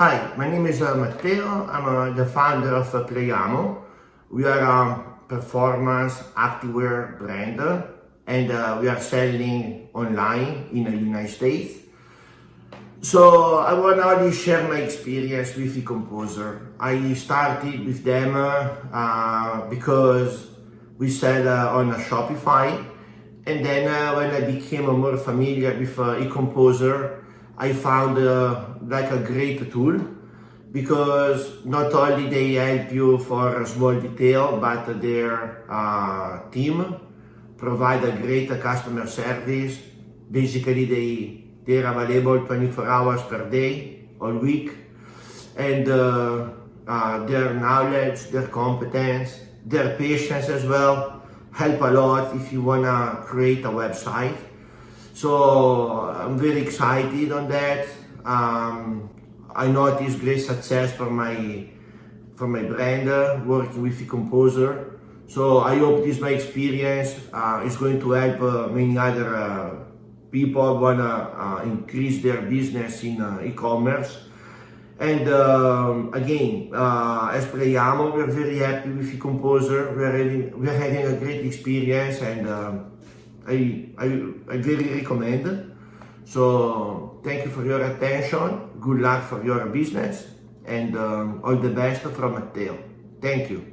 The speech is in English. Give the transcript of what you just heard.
Hi, my name is Matteo. I'm the founder of PLAYIAMO. We are a performance activewear brand and we are selling online in the United States. So I want to only share my experience with EComposer. I started with them because we sell on Shopify, and then when I became more familiar with EComposer, I found like a great tool because not only they help you for a small detail, but their team provide a great customer service. Basically, they're available 24 hours per day, all week, and their knowledge, their competence, their patience as well help a lot if you wanna create a website. So I'm very excited on that. I noticed great success for my brand working with EComposer. So I hope this my experience is going to help many other people wanna increase their business in e-commerce. And again, as PLAYIAMO, we're very happy with EComposer. We're having a great experience, and I very recommend. So thank you for your attention. Good luck for your business, and all the best from Matteo. Thank you.